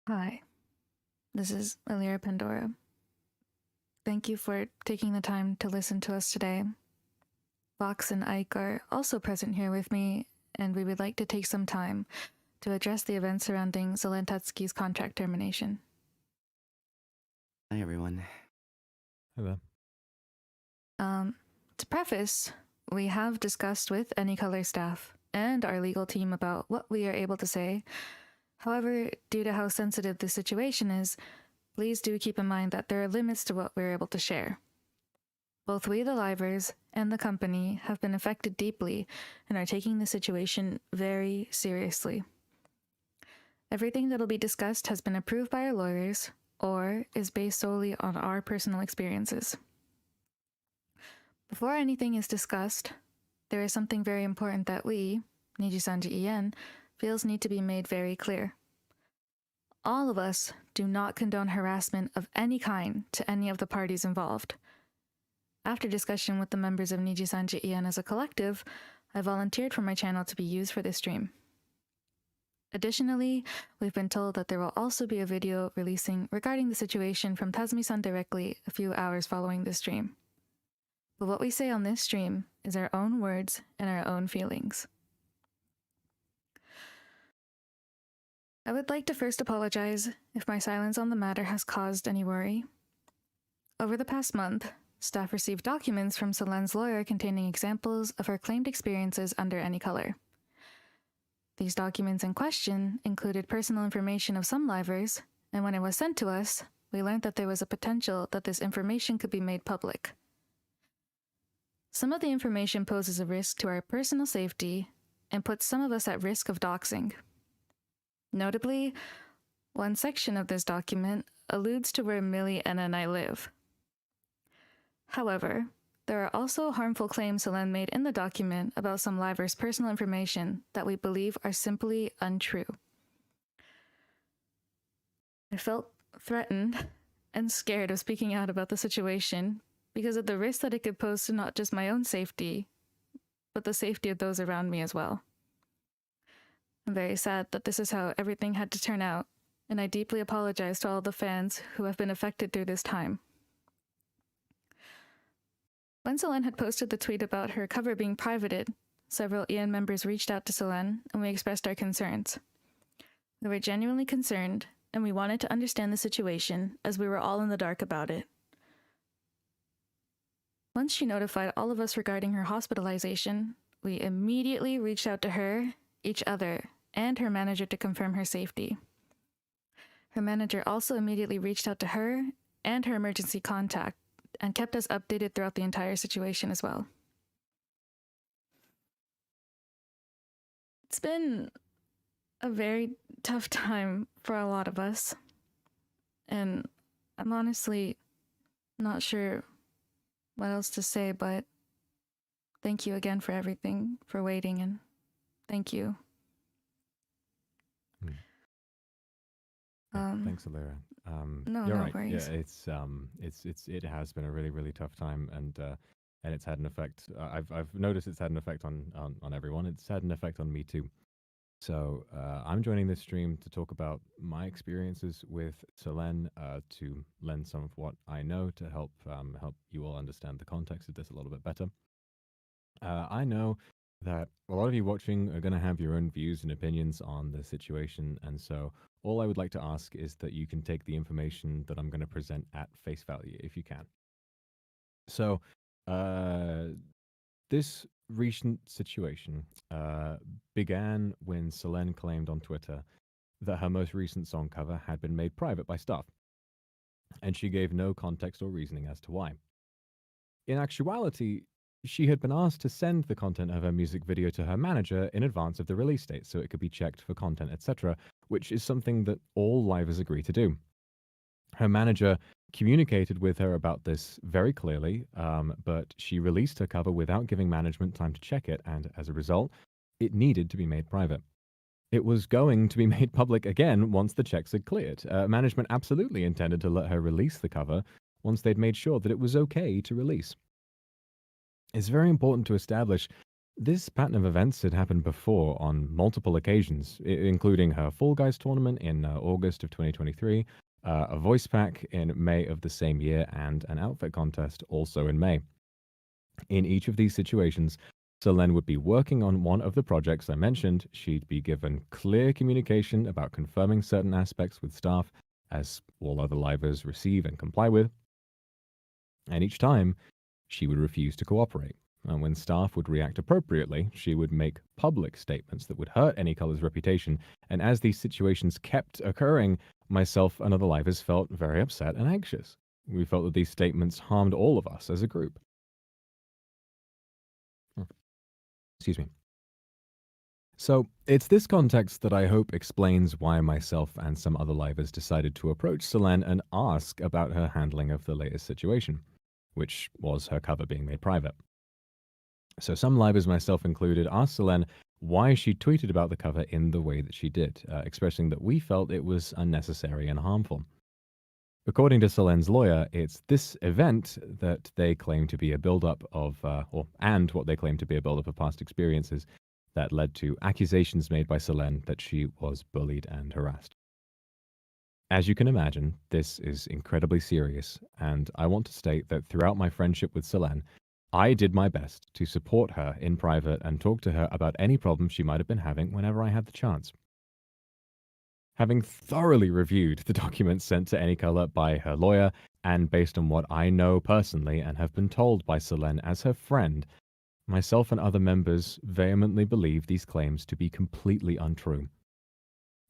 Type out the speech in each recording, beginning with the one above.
Hi, this is Alira Pandora. Thank you for taking the time to listen to us today. Vox and Ike are also present here with me, and we would like to take some time to address the events surrounding Zelensky's contract termination. Hi, everyone. Hello. To preface, we have discussed with AnyColor staff and our legal team about what we are able to say. However, due to how sensitive the situation is, please do keep in mind that there are limits to what we're able to share. Both we, the livers, and the company have been affected deeply and are taking the situation very seriously. Everything that'll be discussed has been approved by our lawyers or is based solely on our personal experiences. Before anything is discussed, there is something very important that we, NIJISANJI En, feels need to be made very clear. All of us do not condone harassment of any kind to any of the parties involved. After discussion with the members of NIJISANJI En as a collective, I volunteered for my channel to be used for this stream. Additionally, we've been told that there will also be a video releasing regarding the situation from Tazumi-san directly a few hours following this stream. But what we say on this stream is our own words and our own feelings. I would like to first apologize if my silence on the matter has caused any worry. Over the past month, staff received documents from Selen's lawyer containing examples of her claimed experiences under AnyColor. These documents in question included personal information of some livers, and when it was sent to us, we learned that there was a potential that this information could be made public. Some of the information poses a risk to our personal safety and puts some of us at risk of doxing. Notably, one section of this document alludes to where Millie, Anna, and I live. However, there are also harmful claims Selen made in the document about some livers' personal information that we believe are simply untrue. I felt threatened and scared of speaking out about the situation because of the risk that it could pose to not just my own safety, but the safety of those around me as well. I'm very sad that this is how everything had to turn out, and I deeply apologize to all the fans who have been affected through this time. When Selen had posted the tweet about her cover being privated, several EN members reached out to Selen and we expressed our concerns. We were genuinely concerned, and we wanted to understand the situation as we were all in the dark about it. Once she notified all of us regarding her hospitalization, we immediately reached out to her, each other, and her manager to confirm her safety. Her manager also immediately reached out to her and her emergency contact and kept us updated throughout the entire situation as well. It's been a very tough time for a lot of us, and I'm honestly not sure what else to say, but thank you again for everything, for waiting, and thank you. Thanks, Alira. No, you're no right. worries. Yeah, it has been a really, really tough time, and it's had an effect. I've noticed it's had an effect on everyone. It's had an effect on me too. So I'm joining this stream to talk about my experiences with Selen, to lend some of what I know to help you all understand the context of this a little bit better. I know that a lot of you watching are going to have your own views and opinions on the situation, and so all I would like to ask is that you can take the information that I'm going to present at face value if you can. So this recent situation began when Selen claimed on Twitter that her most recent song cover had been made private by staff, and she gave no context or reasoning as to why. In actuality, she had been asked to send the content of her music video to her manager in advance of the release date so it could be checked for content, etc., which is something that all livers agree to do. Her manager communicated with her about this very clearly, but she released her cover without giving management time to check it, and as a result, it needed to be made private. It was going to be made public again once the checks had cleared. Management absolutely intended to let her release the cover once they'd made sure that it was okay to release. It's very important to establish This pattern of events had happened before on multiple occasions, including her Fall Guys tournament in August of 2023, a voice pack in May of the same year, and an outfit contest also in May. In each of these situations, Selene would be working on one of the projects I mentioned. She'd be given clear communication about confirming certain aspects with staff, as all other livers receive and comply with. And each time, she would refuse to cooperate. And when staff would react appropriately, she would make public statements that would hurt AnyColor's reputation. And as these situations kept occurring, myself and other livers felt very upset and anxious. We felt that these statements harmed all of us as a group. Excuse me. So, it's this context that I hope explains why myself and some other livers decided to approach Selene and ask about her handling of the latest situation, which was her cover being made private. So some livers, myself included, asked Selene why she tweeted about the cover in the way that she did, expressing that we felt it was unnecessary and harmful. According to Selene's lawyer, it's this event that they claim to be a build-up of, and what they claim to be a build-up of past experiences that led to accusations made by Selene that she was bullied and harassed. As you can imagine, this is incredibly serious, and I want to state that throughout my friendship with Selene, I did my best to support her in private and talk to her about any problems she might have been having whenever I had the chance. Having thoroughly reviewed the documents sent to AnyColor by her lawyer, and based on what I know personally and have been told by Selene as her friend, myself and other members vehemently believe these claims to be completely untrue.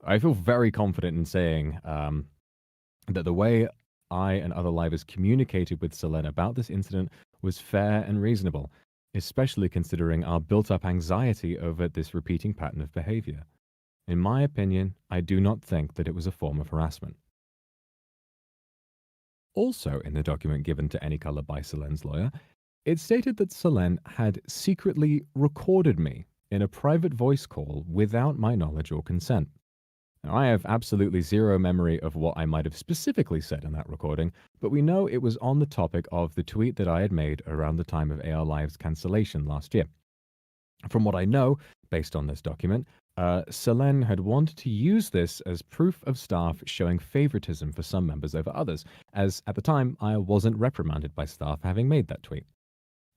I feel very confident in saying that the way I and other livers communicated with Selene about this incident was fair and reasonable, especially considering our built-up anxiety over this repeating pattern of behavior. In my opinion, I do not think that it was a form of harassment. Also, in the document given to AnyColor by Selene's lawyer, it stated that Selene had secretly recorded me in a private voice call without my knowledge or consent. Now, I have absolutely zero memory of what I might have specifically said in that recording, but we know it was on the topic of the tweet that I had made around the time of AR Live's cancellation last year. From what I know, based on this document, Selene had wanted to use this as proof of staff showing favoritism for some members over others, as at the time I wasn't reprimanded by staff having made that tweet.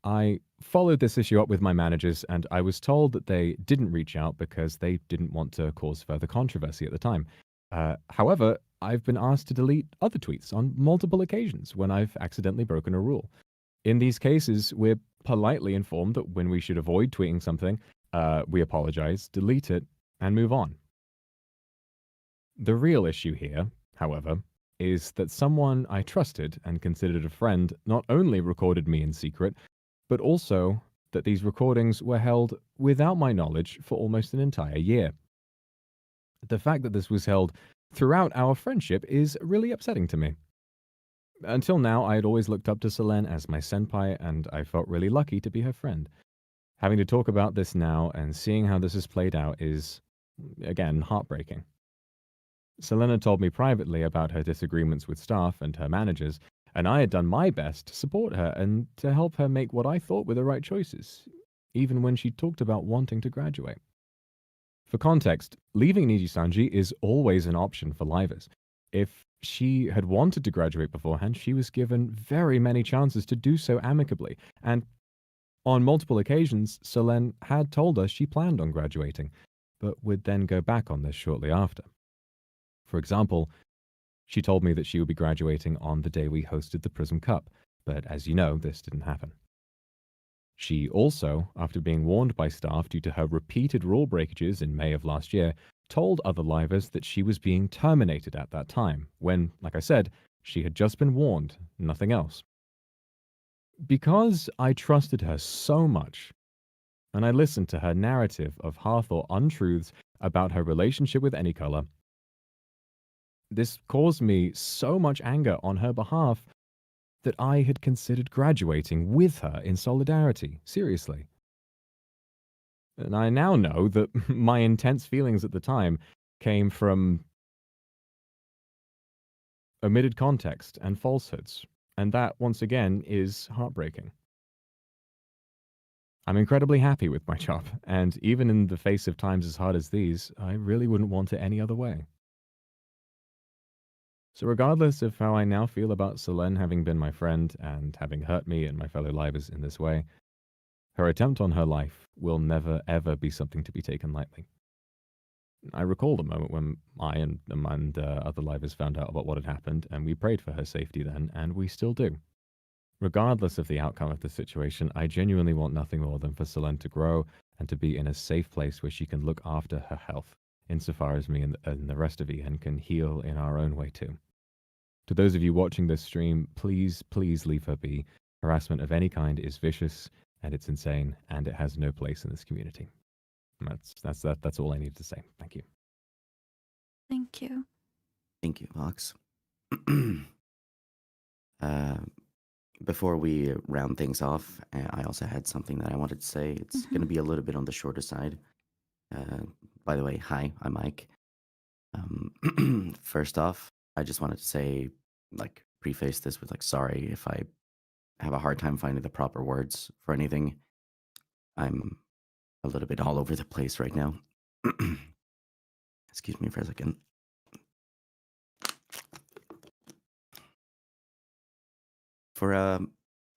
I followed this issue up with my managers, and I was told that they didn't reach out because they didn't want to cause further controversy at the time. However, I've been asked to delete other tweets on multiple occasions when I've accidentally broken a rule. In these cases, we're politely informed that when we should avoid tweeting something, we apologize, delete it, and move on. The real issue here, however, is that someone I trusted and considered a friend not only recorded me in secret, but also that these recordings were held without my knowledge for almost an entire year. The fact that this was held throughout our friendship is really upsetting to me. Until now, I had always looked up to Selene as my senpai, and I felt really lucky to be her friend. Having to talk about this now and seeing how this has played out is, again, heartbreaking. Selena told me privately about her disagreements with staff and her managers, and I had done my best to support her and to help her make what I thought were the right choices, even when she talked about wanting to graduate. For context, leaving NIJISANJI is always an option for livers. If she had wanted to graduate beforehand, she was given very many chances to do so amicably, and on multiple occasions, Selene had told us she planned on graduating, but would then go back on this shortly after. For example, she told me that she would be graduating on the day we hosted the Prism Cup, but as you know, this didn't happen. She also, after being warned by staff due to her repeated rule breakages in May of last year, told other livers that she was being terminated at that time, when, like I said, she had just been warned, nothing else. Because I trusted her so much, and I listened to her narrative of half-thought untruths about her relationship with AnyColor, this caused me so much anger on her behalf that I had considered graduating with her in solidarity, seriously. And I now know that my intense feelings at the time came from omitted context and falsehoods, and that, once again, is heartbreaking. I'm incredibly happy with my job, and even in the face of times as hard as these, I really wouldn't want it any other way. So, regardless of how I now feel about Selene having been my friend and having hurt me and my fellow livers in this way, her attempt on her life will never ever be something to be taken lightly. I recall the moment when I and other livers found out about what had happened, and we prayed for her safety then, and we still do. Regardless of the outcome of the situation, I genuinely want nothing more than for Selene to grow and to be in a safe place where she can look after her health, insofar as me and the rest of EN can heal in our own way too. To those of you watching this stream, please, please leave her be. Harassment of any kind is vicious and it's insane, and it has no place in this community. That's all I need to say. Thank you. Thank you. Thank you, Vox. Before we round things off, I also had something that I wanted to say. It's going to be a little bit on the shorter side. By the way, hi, I'm Mike. First off, I just wanted to say, like, preface this with, like, sorry if I have a hard time finding the proper words for anything. I'm a little bit all over the place right now. Excuse me for a second. For a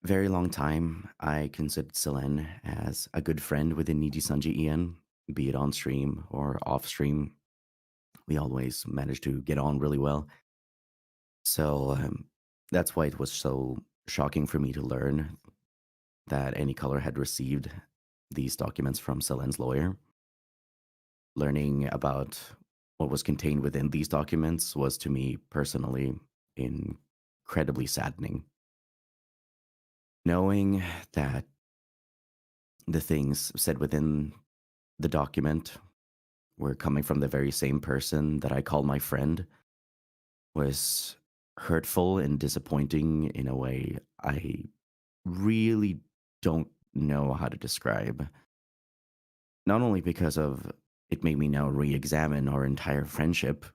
very long time, I considered Selene as a good friend within NIJISANJI En, be it on stream or off stream. We always managed to get on really well. So that's why it was so shocking for me to learn that Any Color had received these documents from Selene's lawyer. Learning about what was contained within these documents was, to me personally, incredibly saddening. Knowing that the things said within the document were coming from the very same person that I call my friend was hurtful and disappointing in a way I really don't know how to describe. Not only because of it made me now re-examine our entire friendship,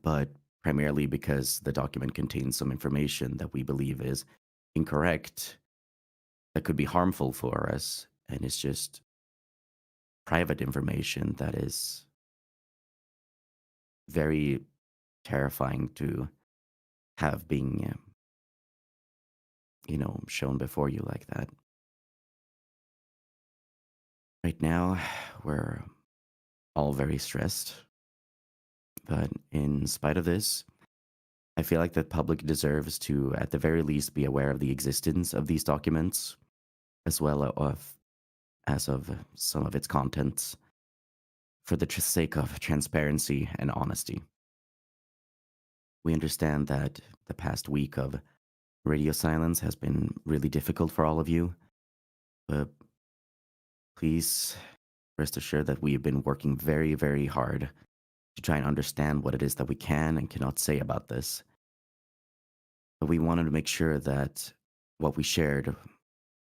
but primarily because the document contains some information that we believe is incorrect, that could be harmful for us, and it's just private information that is very terrifying to have being, shown before you like that. Right now, we're all very stressed, but in spite of this, I feel like the public deserves to, at the very least, be aware of the existence of these documents, as well as of some of its contents, for the sake of transparency and honesty. We understand that the past week of radio silence has been really difficult for all of you, but please rest assured that we have been working very, very hard to try and understand what it is that we can and cannot say about this. But we wanted to make sure that what we shared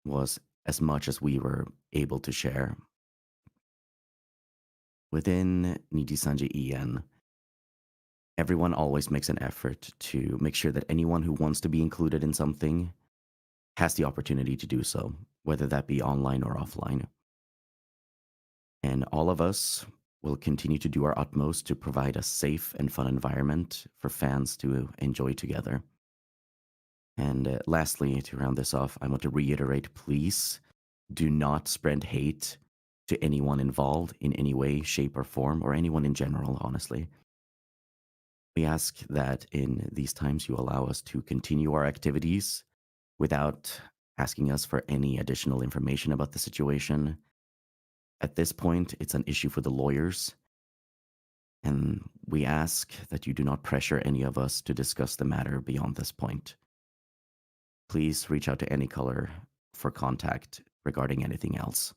was as much as we were able to share. Within NIJISANJI En, everyone always makes an effort to make sure that anyone who wants to be included in something has the opportunity to do so, whether that be online or offline. And all of us will continue to do our utmost to provide a safe and fun environment for fans to enjoy together. And lastly, to round this off, I want to reiterate, please do not spread hate to anyone involved in any way, shape, or form, or anyone in general, honestly. We ask that in these times you allow us to continue our activities without asking us for any additional information about the situation. At this point, it's an issue for the lawyers, and we ask that you do not pressure any of us to discuss the matter beyond this point. Please reach out to Any Color for contact regarding anything else.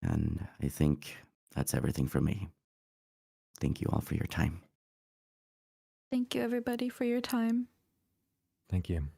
And I think that's everything from me. Thank you all for your time. Thank you, everybody, for your time. Thank you.